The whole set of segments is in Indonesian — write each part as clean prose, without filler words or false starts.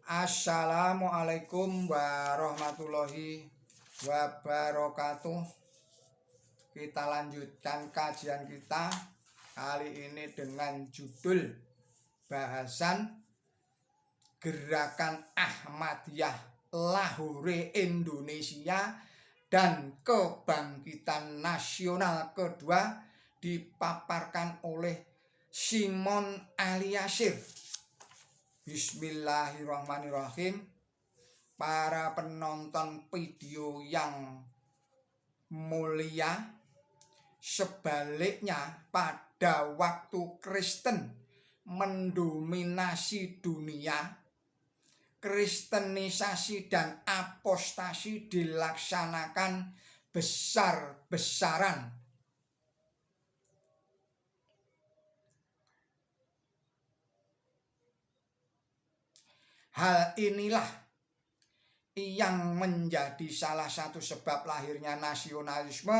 Assalamualaikum warahmatullahi wabarakatuh. Kita lanjutkan kajian kita kali ini dengan judul bahasan Gerakan Ahmadiyah Lahore Indonesia dan Kebangkitan Nasional Kedua, dipaparkan oleh Simon Aliasir. Bismillahirrahmanirrahim. Para penonton video yang mulia, sebaliknya pada waktu Kristen mendominasi dunia, kristenisasi dan apostasi dilaksanakan besar-besaran. Hal inilah yang menjadi salah satu sebab lahirnya nasionalisme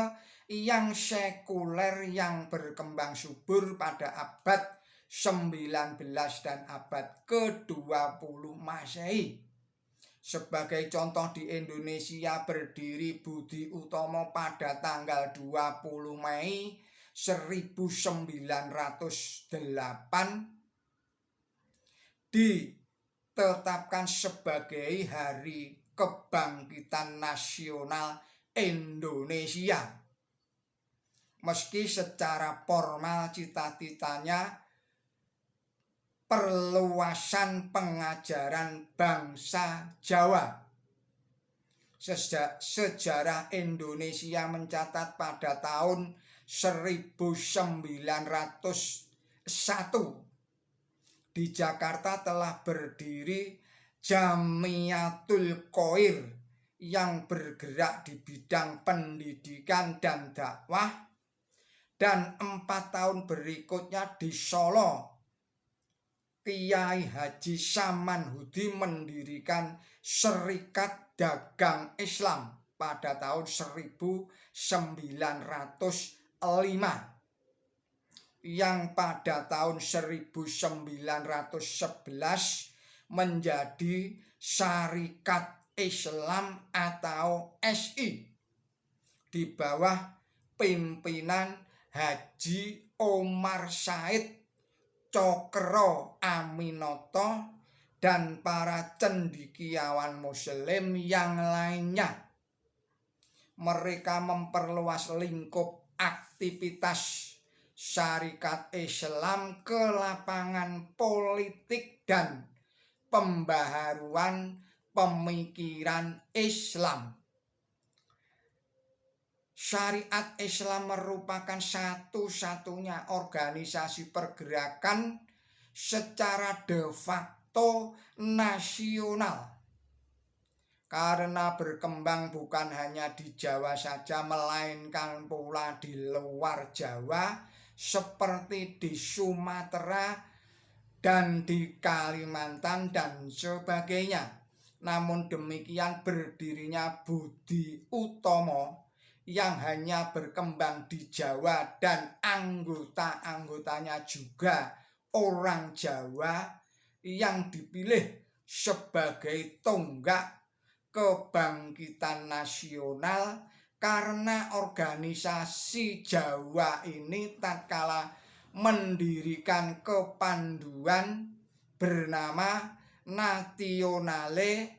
yang sekuler yang berkembang subur pada abad 19 dan abad ke-20 Masehi. Sebagai contoh, di Indonesia berdiri Budi Utomo pada tanggal 20 Mei 1908 ditetapkan sebagai Hari Kebangkitan Nasional Indonesia. Meski secara formal cita-citanya perluasan pengajaran bangsa Jawa. Sejarah Indonesia mencatat pada tahun 1901 di Jakarta telah berdiri Jamiatul Khoir yang bergerak di bidang pendidikan dan dakwah, dan 4 tahun berikutnya di Solo Kiai Haji Samanhudi mendirikan Serikat Dagang Islam pada tahun 1905 yang pada tahun 1911 menjadi Syarikat Islam atau SI di bawah pimpinan Haji Omar Said, Cokro Aminoto, dan para cendekiawan muslim yang lainnya. Mereka memperluas lingkup aktivitas Syarikat Islam ke lapangan politik dan pembaharuan pemikiran Islam. Syariat Islam merupakan satu-satunya organisasi pergerakan secara de facto nasional, karena berkembang bukan hanya di Jawa saja, melainkan pula di luar Jawa seperti di Sumatera dan di Kalimantan dan sebagainya. Namun demikian, berdirinya Budi Utomo yang hanya berkembang di Jawa dan anggota-anggotanya juga orang Jawa yang dipilih sebagai tonggak kebangkitan nasional, karena organisasi Jawa ini tatkala mendirikan kepanduan bernama Nationale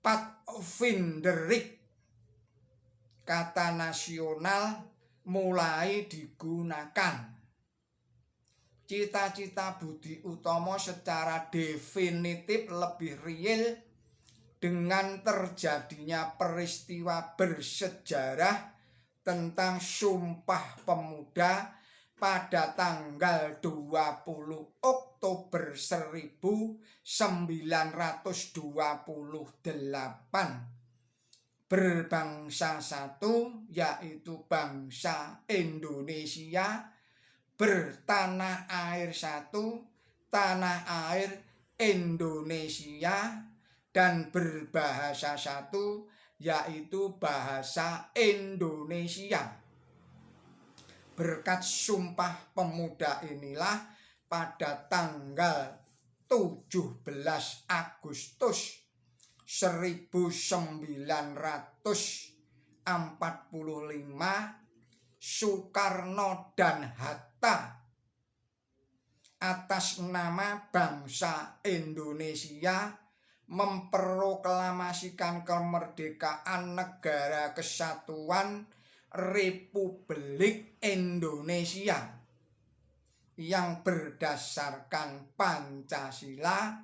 Pathfinderik. Kata nasional mulai digunakan. Cita-cita Budi Utomo secara definitif lebih real dengan terjadinya peristiwa bersejarah tentang Sumpah Pemuda pada tanggal 20 Oktober 1928. Berbangsa satu, yaitu bangsa Indonesia, bertanah air satu, tanah air Indonesia, dan berbahasa satu, yaitu bahasa Indonesia. Berkat Sumpah Pemuda inilah pada tanggal 17 Agustus 1945 Soekarno dan Hatta atas nama bangsa Indonesia memproklamasikan kemerdekaan Negara Kesatuan Republik Indonesia yang berdasarkan Pancasila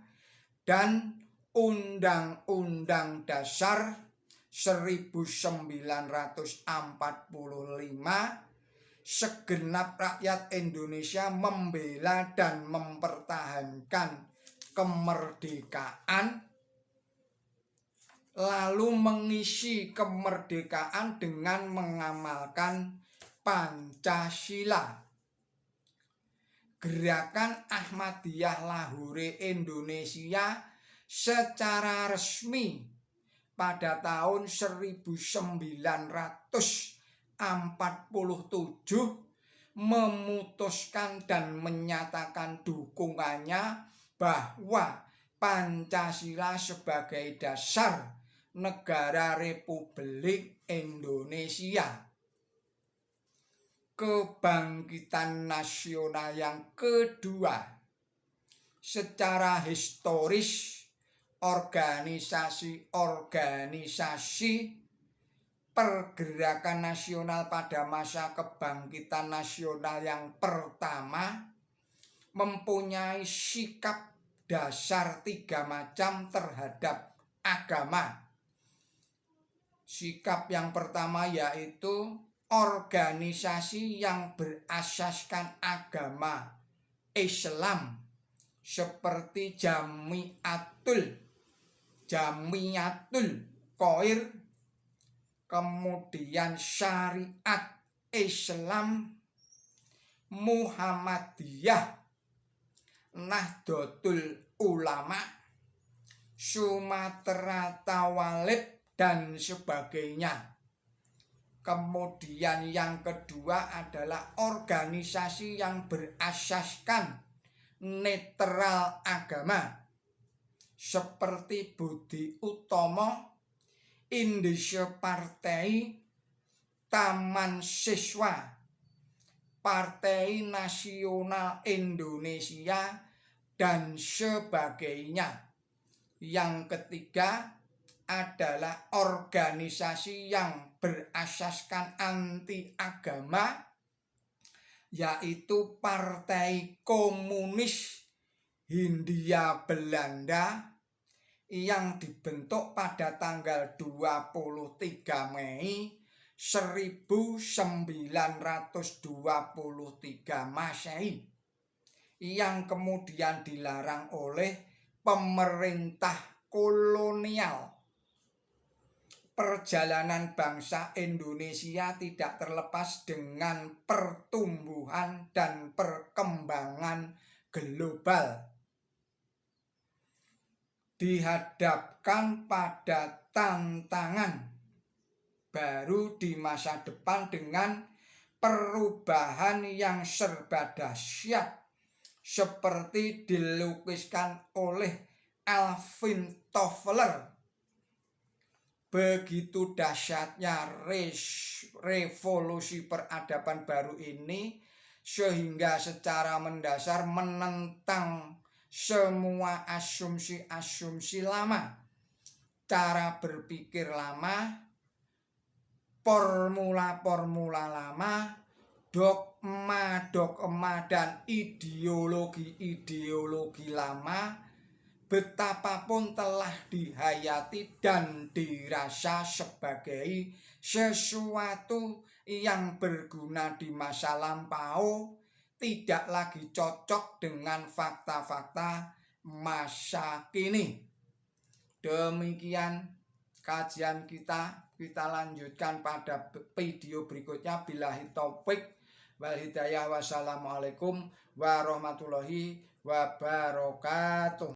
dan Undang-Undang Dasar 1945. Segenap rakyat Indonesia membela dan mempertahankan kemerdekaan, lalu mengisi kemerdekaan dengan mengamalkan Pancasila. Gerakan Ahmadiyah Lahore Indonesia secara resmi pada tahun 1947 memutuskan dan menyatakan dukungannya bahwa Pancasila sebagai dasar negara Republik Indonesia. Kebangkitan nasional yang kedua, secara historis organisasi pergerakan nasional pada masa kebangkitan nasional yang pertama mempunyai sikap dasar 3 macam terhadap agama. Sikap yang pertama yaitu organisasi yang berasaskan agama Islam seperti Jamiatul Khoir, kemudian Syariat Islam, Muhammadiyah, Nahdlatul Ulama, Sumatera Tawalib, dan sebagainya. Kemudian yang kedua adalah organisasi yang berasaskan netral agama seperti Budi Utomo, Indonesia Partai, Taman Siswa, Partai Nasional Indonesia, dan sebagainya. Yang ketiga adalah organisasi yang berasaskan anti agama, yaitu Partai Komunis Hindia Belanda yang dibentuk pada tanggal 23 Mei 1923 Masehi, yang kemudian dilarang oleh pemerintah kolonial. Perjalanan bangsa Indonesia tidak terlepas dengan pertumbuhan dan perkembangan global. Dihadapkan pada tantangan baru di masa depan dengan perubahan yang serba dahsyat seperti dilukiskan oleh Alvin Toffler. Begitu dahsyatnya revolusi peradaban baru ini sehingga secara mendasar menentang semua asumsi-asumsi lama, cara berpikir lama, formula-formula lama, dogma-dogma dan ideologi-ideologi lama, betapapun telah dihayati dan dirasa sebagai sesuatu yang berguna di masa lampau, tidak lagi cocok dengan fakta-fakta masa kini. Demikian kajian kita lanjutkan pada video berikutnya. Billahi taufik wal hidayah. Wassalamualaikum warahmatullahi wabarakatuh.